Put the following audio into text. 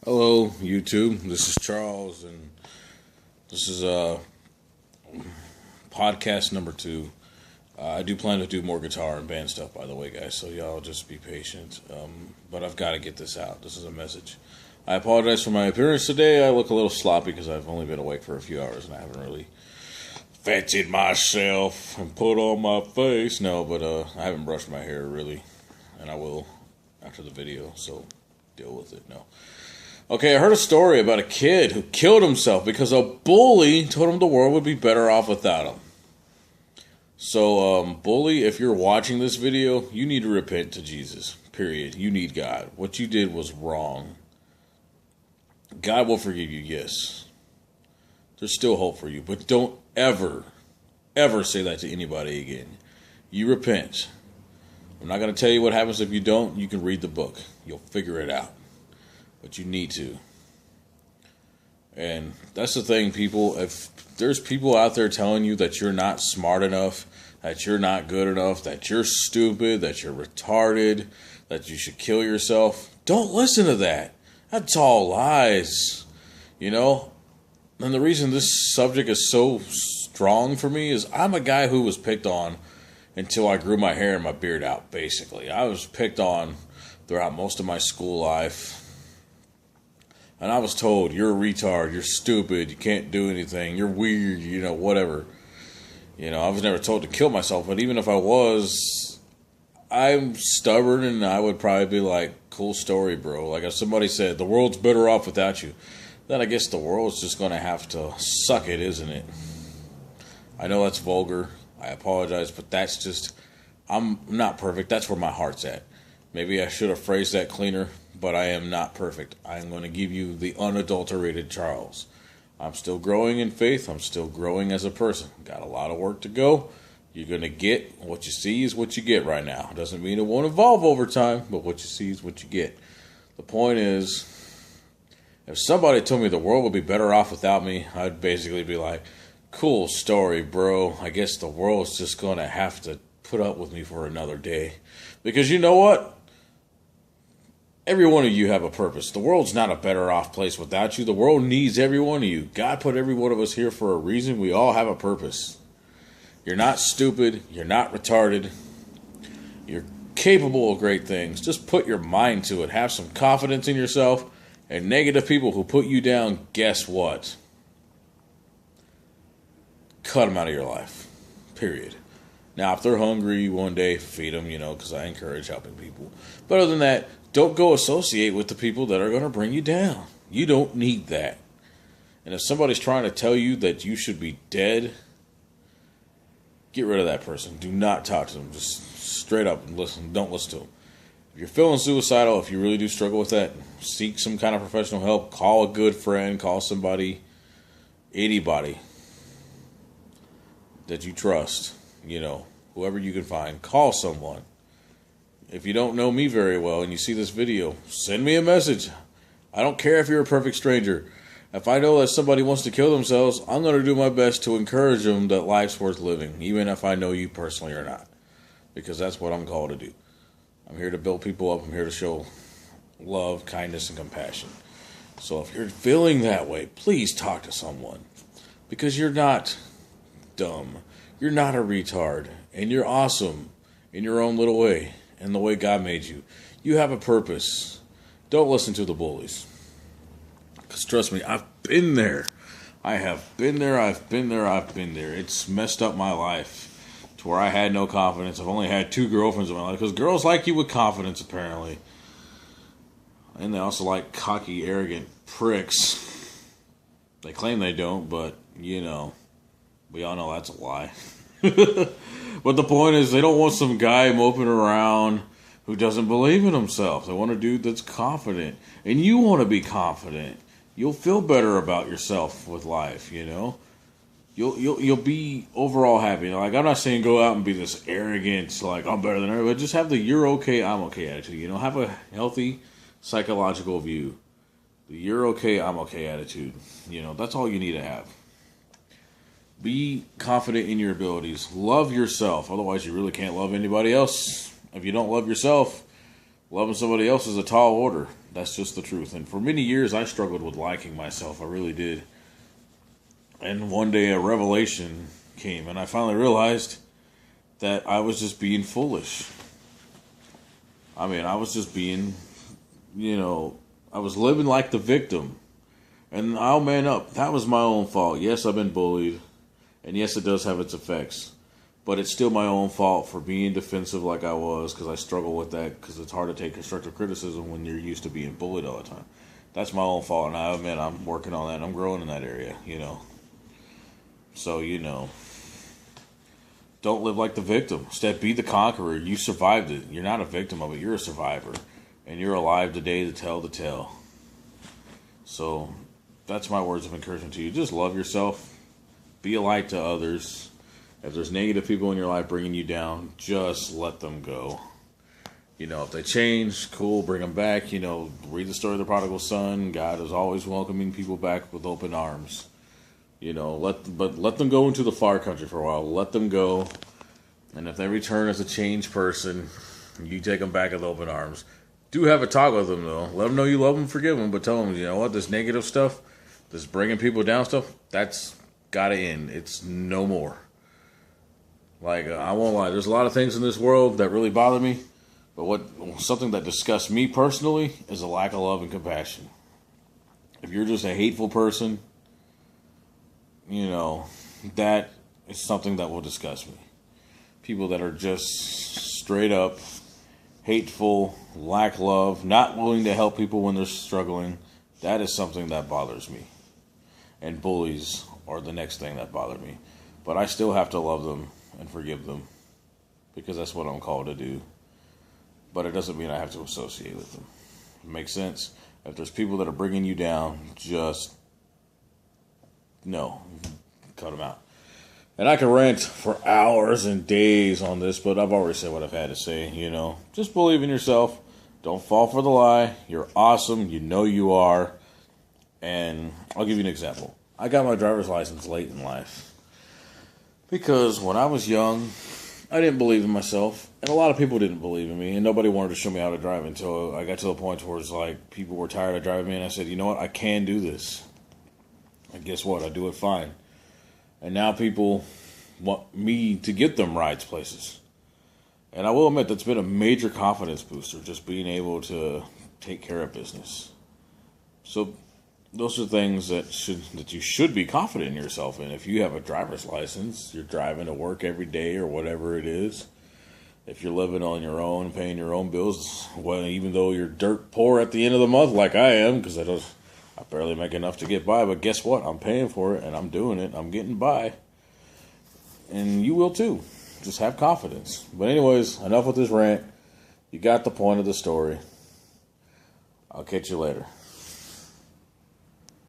Hello, YouTube. This is Charles, and this is podcast number 2. I do plan to do more guitar and band stuff, by the way, guys. So y'all just be patient. But I've got to get this out. This is a message. I apologize for my appearance today. I look a little sloppy because I've only been awake for a few hours and I haven't really fancied myself and put on my face. No, but I haven't brushed my hair really, and I will after the video. So deal with it. No. Okay, I heard a story about a kid who killed himself because a bully told him the world would be better off without him. So, bully, if you're watching this video, you need to repent to Jesus. Period. You need God. What you did was wrong. God will forgive you, yes. There's still hope for you, but don't ever, ever say that to anybody again. You repent. I'm not going to tell you what happens if you don't. You can read the book. You'll figure it out. But you need to. And that's the thing, people. If there's people out there telling you that you're not smart enough, that you're not good enough, that you're stupid, that you're retarded, that you should kill yourself, don't listen to that. That's all lies. You know? And the reason this subject is so strong for me is I'm a guy who was picked on until I grew my hair and my beard out, basically. I was picked on throughout most of my school life. And I was told, you're a retard, you're stupid, you can't do anything, you're weird, whatever. I was never told to kill myself, but even if I was, I'm stubborn and I would probably be like, cool story, bro. Like if somebody said, the world's better off without you, then I guess the world's just going to have to suck it, isn't it? I know that's vulgar, I apologize, but that's just, I'm not perfect, that's where my heart's at. Maybe I should have phrased that cleaner. But I am not perfect. I am going to give you the unadulterated Charles. I'm still growing in faith. I'm still growing as a person. Got a lot of work to go. You're going to get what you see is what you get right now. Doesn't mean it won't evolve over time, but what you see is what you get. The point is, if somebody told me the world would be better off without me, I'd basically be like, cool story, bro. I guess the world's just going to have to put up with me for another day. Because you know what? Every one of you have a purpose. The world's not a better off place without you. The world needs every one of you. God put every one of us here for a reason. We all have a purpose. You're not stupid. You're not retarded. You're capable of great things. Just put your mind to it. Have some confidence in yourself. And negative people who put you down, guess what? Cut them out of your life. Period. Now, if they're hungry one day, feed them, because I encourage helping people. But other than that, don't go associate with the people that are going to bring you down. You don't need that. And if somebody's trying to tell you that you should be dead, get rid of that person. Do not talk to them. Just straight up and listen. Don't listen to them. If you're feeling suicidal, if you really do struggle with that, seek some kind of professional help. Call a good friend. Call somebody, anybody that you trust. Whoever you can find. Call someone. If you don't know me very well and you see this video, send me a message. I don't care if you're a perfect stranger. If I know that somebody wants to kill themselves, I'm going to do my best to encourage them that life's worth living, even if I know you personally or not. Because that's what I'm called to do. I'm here to build people up. I'm here to show love, kindness, and compassion. So if you're feeling that way, please talk to someone. Because you're not dumb. You're not a retard. And you're awesome in your own little way. And the way God made you. You have a purpose. Don't listen to the bullies. Because trust me, I've been there. I have been there, I've been there, I've been there. It's messed up my life to where I had no confidence. I've only had 2 girlfriends in my life. Because girls like you with confidence, apparently. And they also like cocky, arrogant pricks. They claim they don't, but, we all know that's a lie. But the point is, they don't want some guy moping around who doesn't believe in himself. They want a dude that's confident. And you want to be confident. You'll feel better about yourself with life, You'll be overall happy. Like, I'm not saying go out and be this arrogant, like, I'm better than everybody. Just have the you're okay, I'm okay attitude. Have a healthy psychological view. The you're okay, I'm okay attitude. That's all you need to have. Be confident in your abilities. Love yourself. Otherwise, you really can't love anybody else. If you don't love yourself, Loving somebody else is a tall order. That's just the truth. And for many years, I struggled with liking myself. I really did. And one day a revelation came, and I finally realized that I was just being foolish. I mean, I was just being, I was living like the victim. And I'll man up. That was my own fault. Yes, I've been bullied. And yes, it does have its effects. But it's still my own fault for being defensive like I was, because I struggle with that, because it's hard to take constructive criticism when you're used to being bullied all the time. That's my own fault, and I admit I'm working on that, and I'm growing in that area, So, don't live like the victim. Instead, be the conqueror. You survived it. You're not a victim of it. You're a survivor. And you're alive today to tell the tale. So, that's my words of encouragement to you. Just love yourself. Be a light to others. If there's negative people in your life bringing you down, just let them go. If they change, cool, bring them back. Read the story of the prodigal son. God is always welcoming people back with open arms. Let them go into the far country for a while. Let them go. And if they return as a changed person, you take them back with open arms. Do have a talk with them, though. Let them know you love them, forgive them, but tell them, you know what, this negative stuff, this bringing people down stuff, that's got to end. It's no more. I won't lie. There's a lot of things in this world that really bother me, but something that disgusts me personally is a lack of love and compassion. If you're just a hateful person, that is something that will disgust me. People that are just straight up hateful, lack love, not willing to help people when they're struggling, that is something that bothers me. And bullies are the next thing that bother me. But I still have to love them and forgive them, because that's what I'm called to do. But it doesn't mean I have to associate with them. It makes sense. If there's people that are bringing you down, just no, cut them out. And I can rant for hours and days on this, but I've already said what I've had to say, Just believe in yourself. Don't fall for the lie. You're awesome. You are. And I'll give you an example. I got my driver's license late in life, because when I was young, I didn't believe in myself, and a lot of people didn't believe in me, and nobody wanted to show me how to drive until I got to the point where it's like people were tired of driving me, and I said, you know what, I can do this. And guess what? I do it fine. And now people want me to get them rides places. And I will admit, that's been a major confidence booster, just being able to take care of business. So those are things that you should be confident in yourself in. If you have a driver's license, you're driving to work every day or whatever it is. If you're living on your own, paying your own bills, well, even though you're dirt poor at the end of the month like I am, because I barely make enough to get by, but guess what? I'm paying for it, and I'm doing it. I'm getting by. And you will too. Just have confidence. But anyways, enough with this rant. You got the point of the story. I'll catch you later.